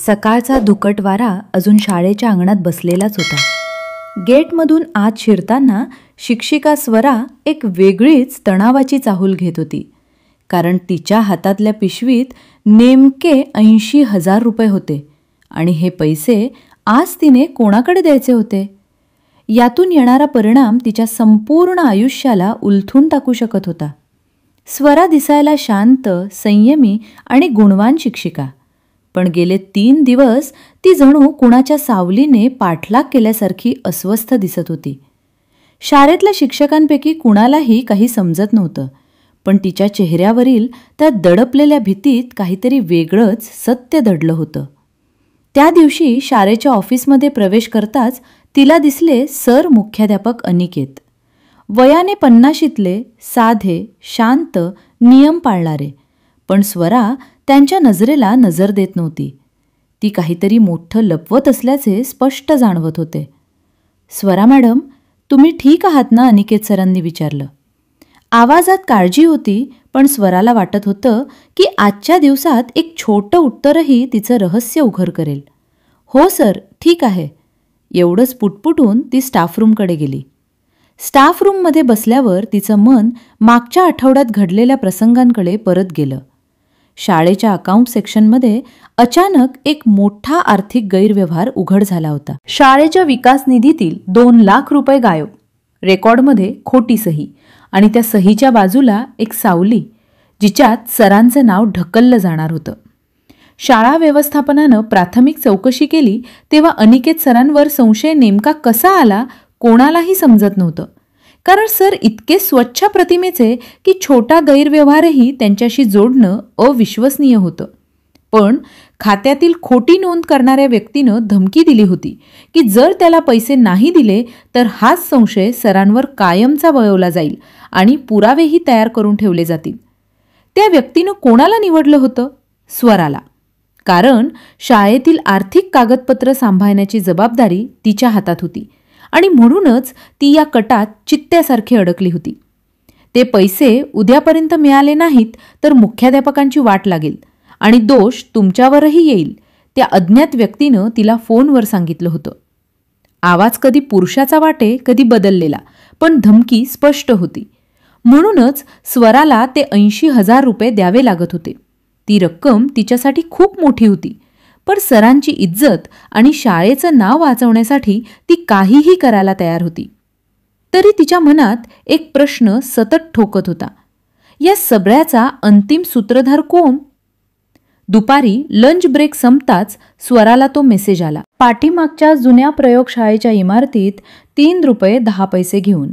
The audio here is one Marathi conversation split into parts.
सकाळचा धुकट वारा अजून शाळेच्या अंगणात बसलेलाच होता. गेटमधून आत शिरताना शिक्षिका स्वरा एक वेगळीच तणावाची चाहूल घेत होती, कारण तिच्या हातातल्या पिशवीत नेमके 80,000 रुपये होते आणि हे पैसे आज तिने कोणाकडे द्यायचे होते. यातून येणारा परिणाम तिच्या संपूर्ण आयुष्याला उलथून टाकू शकत होता. स्वरा दिसायला शांत, संयमी आणि गुणवान शिक्षिका, पण गेले 3 दिवस ती जणू कुणाच्या सावलीने पाठलाग केल्यासारखी अस्वस्थ दिसत होती. शाळेतल्या शिक्षकांपैकी कुणालाही काही समजत नव्हतं, पण तिच्या चेहऱ्यावरील त्या दडपलेल्या भीतीत काहीतरी वेगळंच सत्य दडलं होतं. त्या दिवशी शाळेच्या ऑफिसमध्ये प्रवेश करताच तिला दिसले सर मुख्याध्यापक अनिकेत. वयाने 50शीतले, साधे, शांत, नियम पाळणारे, पण स्वरा त्यांच्या नजरेला नजर देत नव्हती. ती काहीतरी मोठं लपवत असल्याचे स्पष्ट जाणवत होते. स्वरा मॅडम, तुम्ही ठीक आहात ना? अनिकेत सरांनी विचारलं. आवाजात काळजी होती, पण स्वराला वाटत होतं की आजच्या दिवसात एक छोटं उत्तरही तिचं रहस्य उघड करेल. हो सर, ठीक आहे. एवढंच पुटपुटून ती स्टाफरूमकडे गेली. स्टाफरूममध्ये बसल्यावर तिचं मन मागच्या आठवड्यात घडलेल्या प्रसंगांकडे परत गेलं. शाळेच्या अकाउंट सेक्शनमध्ये अचानक एक मोठा आर्थिक गैरव्यवहार उघड झाला होता. शाळेच्या विकास निधीतील 2 लाख रुपये गायब, रेकॉर्डमध्ये खोटी सही आणि त्या सहीच्या बाजूला एक सावली जिच्यात सरांचं नाव ढकललं जाणार होतं. शाळा व्यवस्थापनानं प्राथमिक चौकशी केली तेव्हा अनिकेत सरांवर संशय नेमका कसा आला कोणालाही समजत नव्हतं, कारण सर इतके स्वच्छ प्रतिमेचे की छोटा गैरव्यवहारही त्यांच्याशी जोडणं अविश्वसनीय होतं. पण खात्यातील खोटी नोंद करणाऱ्या व्यक्तीनं धमकी दिली होती की जर त्याला पैसे नाही दिले तर हाच संशय सरांवर कायमचा वळवला जाईल आणि पुरावेही तयार करून ठेवले जातील. त्या व्यक्तीनं कोणाला निवडलं होतं? स्वराला. कारण शाळेतील आर्थिक कागदपत्र सांभाळण्याची जबाबदारी तिच्या हातात होती आणि म्हणूनच ती या कटात चित्त्यासारखी अडकली होती. ते पैसे उद्यापर्यंत मिळाले नाहीत तर मुख्याध्यापकांची वाट लागेल आणि दोष तुमच्यावरही येईल, त्या अज्ञात व्यक्तीनं तिला फोनवर सांगितलं होतं. आवाज कधी पुरुषाचा वाटे कधी बदललेला, पण धमकी स्पष्ट होती. म्हणूनच स्वराला ते 80,000 रुपये द्यावे लागत होते. ती रक्कम तिच्यासाठी खूप मोठी होती, पण सरांची इज्जत आणि शाळेचं नाव वाचवण्यासाठी ती काहीही करायला तयार होती. तरी तिच्या मनात एक प्रश्न सतत ठोकत होता. या सगळ्याचा अंतिम सूत्रधार कोण? दुपारी लंच ब्रेक संपताच स्वराला तो मेसेज आला. पाठीमागच्या जुन्या प्रयोगशाळेच्या इमारतीत 3 रुपये 10 पैसे घेऊन.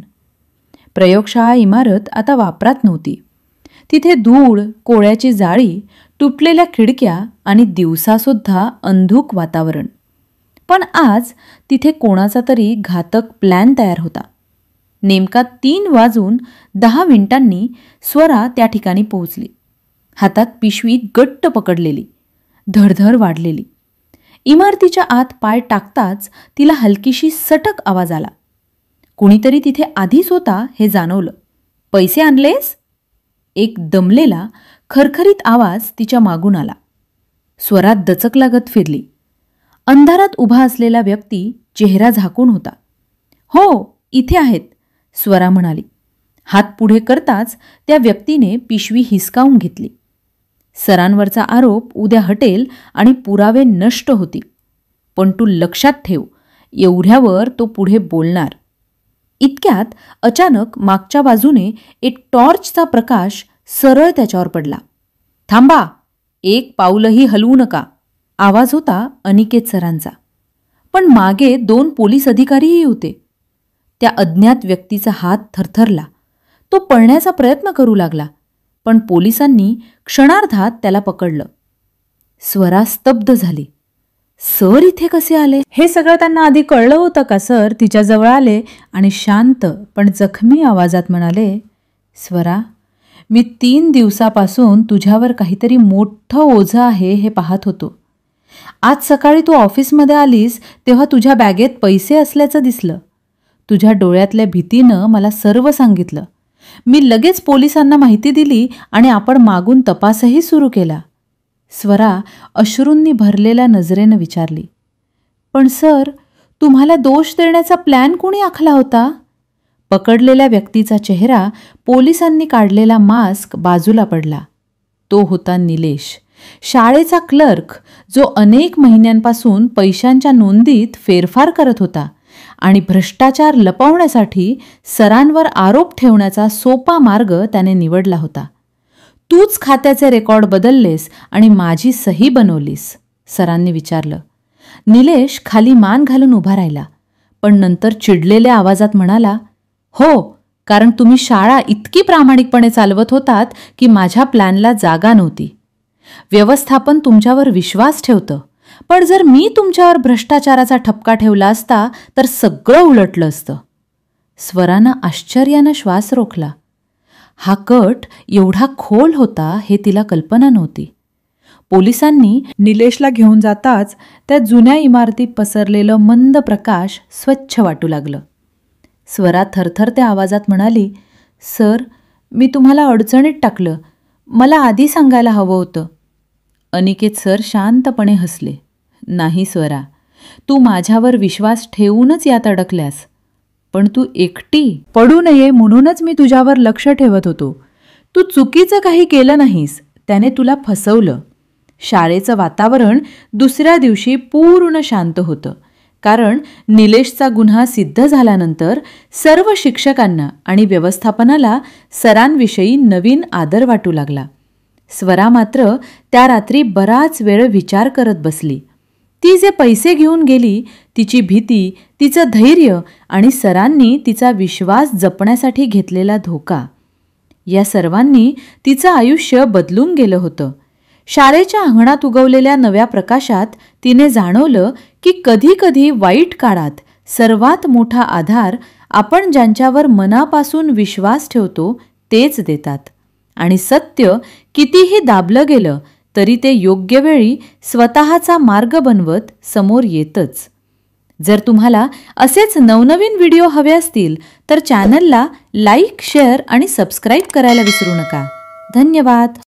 प्रयोगशाळा इमारत आता वापरात नव्हती. तिथे धूळ, कोळ्याची जाळी, तुटलेल्या खिडक्या आणि दिवसासुद्धा अंधुक वातावरण. पण आज तिथे कोणाचा तरी घातक प्लॅन तयार होता. नेमका 3:10 स्वरा त्या ठिकाणी पोहोचली. हातात पिशवी गट्ट पकडलेली, धडधड वाढलेली. इमारतीच्या आत पाय टाकताच तिला हलकीशी सटक आवाज आला. कुणीतरी तिथे आधीच होता हे जाणवलं. पैसे आणलेस? एक दमलेला खरखरीत आवाज तिच्या मागून आला. स्वरात दचक लागत फिरली. अंधारात उभा असलेला व्यक्ती चेहरा झाकून होता. हो, इथे आहेत, स्वरा म्हणाली. हात पुढे करताच त्या व्यक्तीने पिशवी हिसकावून घेतली. सरांवरचा आरोप उद्या हटेल आणि पुरावे नष्ट होतील, पण तू लक्षात ठेव, एवढ्यावर तो पुढे बोलणार. इतक्यात अचानक मागच्या बाजूने एक टॉर्चचा प्रकाश सरळ त्याच्यावर पडला. थांबा, 1 पाऊलही हलवू नका, आवाज होता अनिकेत सरांचा. पण मागे 2 पोलीस अधिकारीही होते. त्या अज्ञात व्यक्तीचा हात थरथरला. तो पळण्याचा प्रयत्न करू लागला, पण पोलिसांनी क्षणार्धात त्याला पकडलं. स्वरा स्तब्ध झाली. सर इथे कसे आले? हे सगळं त्यांना आधी कळलं होतं का? सर तिच्याजवळ आले आणि शांत पण जखमी आवाजात म्हणाले, स्वरा, मी 3 दिवसापासून तुझ्यावर काहीतरी मोठं ओझं आहे हे पाहत होतो. आज सकाळी तू ऑफिसमध्ये आलीस तेव्हा तुझ्या बॅगेत पैसे असल्याचं दिसलं. तुझ्या डोळ्यातल्या भीतीनं मला सर्व सांगितलं. मी लगेच पोलिसांना माहिती दिली आणि आपण मागून तपासही सुरू केला. स्वरा अश्रूंनी भरलेल्या नजरेनं विचारली. पण सर, तुम्हाला दोष देण्याचा प्लॅन कोणी आखला होता? पकडलेल्या व्यक्तीचा चेहरा पोलिसांनी काढलेला मास्क बाजूला पडला. तो होता निलेश, शाळेचा क्लर्क, जो अनेक महिन्यांपासून पैशांच्या नोंदीत फेरफार करत होता आणि भ्रष्टाचार लपवण्यासाठी सरांवर आरोप ठेवण्याचा सोपा मार्ग त्याने निवडला होता. तूच खात्याचे रेकॉर्ड बदललेस आणि माझी सही बनवलीस, सरांनी विचारलं. निलेश खाली मान घालून उभा राहिला, पण नंतर चिडलेल्या आवाजात म्हणाला, हो, कारण तुम्ही शाळा इतकी प्रामाणिकपणे चालवत होतात की माझ्या प्लॅनला जागा नव्हती. व्यवस्थापन तुमच्यावर विश्वास ठेवतं, पण जर मी तुमच्यावर भ्रष्टाचाराचा ठपका ठेवला असता तर सगळं उलटलं असतं. स्वरानं आश्चर्यानं श्वास रोखला. हा कट एवढा खोल होता हे तिला कल्पना नव्हती. पोलिसांनी निलेशला घेऊन जाताच त्या जुन्या इमारतीत पसरलेलं मंद प्रकाश स्वच्छ वाटू लागलं. स्वरा थरथरत्या आवाजात म्हणाली, सर, मी तुम्हाला अडचणीत टाकलं. मला आधी सांगायला हवं होतं. अनिकेत सर शांतपणे हसले. नाही स्वरा, तू माझ्यावर विश्वास ठेवूनच यात अडकल्यास. पण तू एकटी पडू नये म्हणूनच मी तुझ्यावर लक्ष ठेवत होतो. तू चुकीचं काही केलं नाहीस, त्याने तुला फसवलं. शाळेचं वातावरण दुसऱ्या दिवशी पूर्ण शांत होतं, कारण निलेशचा गुन्हा सिद्ध झाल्यानंतर सर्व शिक्षकांना आणि व्यवस्थापनाला सरांविषयी नवीन आदर वाटू लागला. स्वरा मात्र त्या रात्री बराच वेळ विचार करत बसली. ती जे पैसे घेऊन गेली, तिची भीती, तिचं धैर्य आणि सरांनी तिचा विश्वास जपण्यासाठी घेतलेला धोका, या सर्वांनी तिचं आयुष्य बदलून गेलं होतं. शाळेच्या अंगणात उगवलेल्या नव्या प्रकाशात तिने जाणवलं की कधीकधी वाईट काळात सर्वात मोठा आधार आपण ज्यांच्यावर मनापासून विश्वास ठेवतो तेच देतात. आणि सत्य कितीही दाबलं गेलं तरी ते योग्य वेळी स्वतःचा मार्ग बनवत समोर येतच. जर तुम्हाला असेच नवनवीन व्हिडिओ हवे असतील तर चॅनलला लाईक, शेअर आणि सबस्क्राईब करायला विसरू नका. धन्यवाद.